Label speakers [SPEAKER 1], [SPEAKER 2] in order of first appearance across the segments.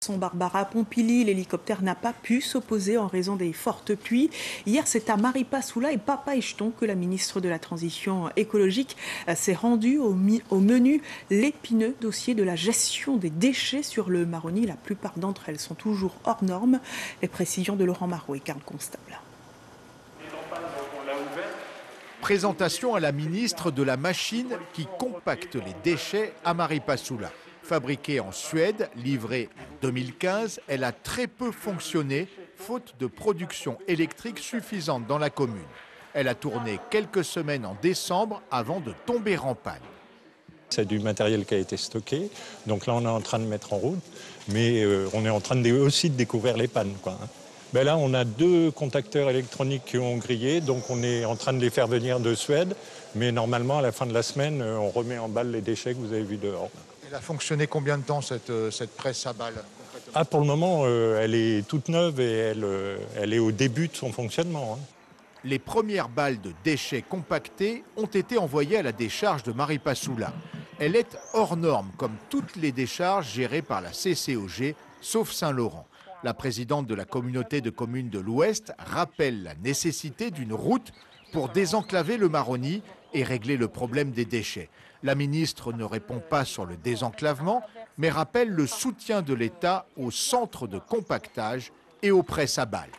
[SPEAKER 1] poissons Barbara Pompili. L'hélicoptère n'a pas pu s'opposer en raison des fortes pluies. Hier, c'est à Maripasoula et Papaichton que la ministre de la Transition écologique s'est rendue au menu l'épineux dossier de la gestion des déchets sur le Maroni. La plupart d'entre elles sont toujours hors normes. Les précisions de Laurent Marot et Karl Constable.
[SPEAKER 2] Présentation à la ministre de la machine qui compacte les déchets à Maripasoula. Fabriquée en Suède, livrée en 2015, elle a très peu fonctionné, faute de production électrique suffisante dans la commune. Elle a tourné quelques semaines en décembre avant de tomber en panne.
[SPEAKER 3] C'est du matériel qui a été stocké, donc là on est en train de mettre en route, mais on est en train aussi de découvrir les pannes, quoi. Ben là, on a 2 contacteurs électroniques qui ont grillé, donc on est en train de les faire venir de Suède. Mais normalement, à la fin de la semaine, on remet en balle les déchets que vous avez vus dehors.
[SPEAKER 2] Elle a fonctionné combien de temps, cette presse à balles?
[SPEAKER 3] Ah, pour le moment, elle est toute neuve et elle est au début de son fonctionnement.
[SPEAKER 2] Les premières balles de déchets compactés ont été envoyées à la décharge de Maripasoula. Elle est hors norme, comme toutes les décharges gérées par la CCOG, sauf Saint-Laurent. La présidente de la communauté de communes de l'Ouest rappelle la nécessité d'une route pour désenclaver le Maroni et régler le problème des déchets. La ministre ne répond pas sur le désenclavement, mais rappelle le soutien de l'État aux centres de compactage et aux presses à balles.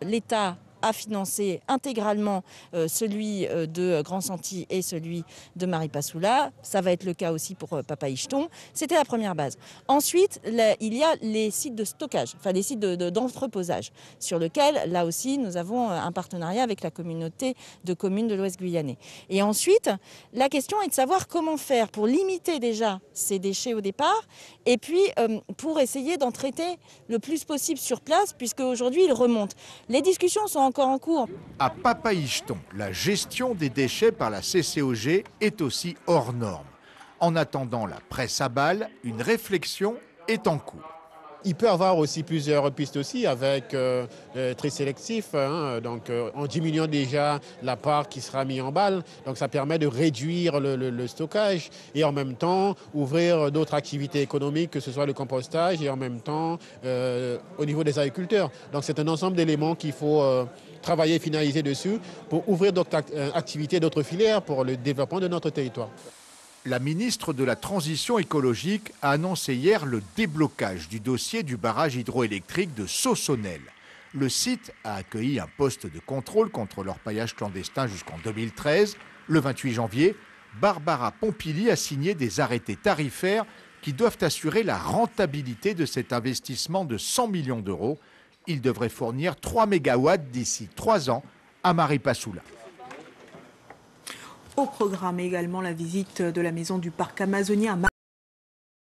[SPEAKER 4] L'État a financé intégralement celui de Grand Santi et celui de Maripasoula. Ça va être le cas aussi pour Papaichton. C'était la première base. Ensuite, il y a les sites de stockage, enfin les sites d'entreposage, sur lesquels, là aussi, nous avons un partenariat avec la communauté de communes de l'Ouest guyanais. Et ensuite, la question est de savoir comment faire pour limiter déjà ces déchets au départ, et puis pour essayer d'en traiter le plus possible sur place, puisque aujourd'hui, ils remontent. Les discussions sont encore en cours.
[SPEAKER 2] À Papaichton, la gestion des déchets par la CCOG est aussi hors norme. En attendant la presse à balles, une réflexion est en cours.
[SPEAKER 5] Il peut y avoir aussi plusieurs pistes aussi avec très sélectif, donc en diminuant déjà la part qui sera mise en balle. Donc ça permet de réduire le stockage et en même temps ouvrir d'autres activités économiques, que ce soit le compostage et en même temps au niveau des agriculteurs. Donc c'est un ensemble d'éléments qu'il faut travailler et finaliser dessus pour ouvrir d'autres activités, d'autres filières pour le développement de notre territoire.
[SPEAKER 2] La ministre de la Transition écologique a annoncé hier le déblocage du dossier du barrage hydroélectrique de Sossonel. Le site a accueilli un poste de contrôle contre l'orpaillage clandestin jusqu'en 2013. Le 28 janvier, Barbara Pompili a signé des arrêtés tarifaires qui doivent assurer la rentabilité de cet investissement de 100 millions d'euros. Il devrait fournir 3 mégawatts d'ici 3 ans à Maripasoula.
[SPEAKER 1] Au programme également la visite de la maison du parc amazonien à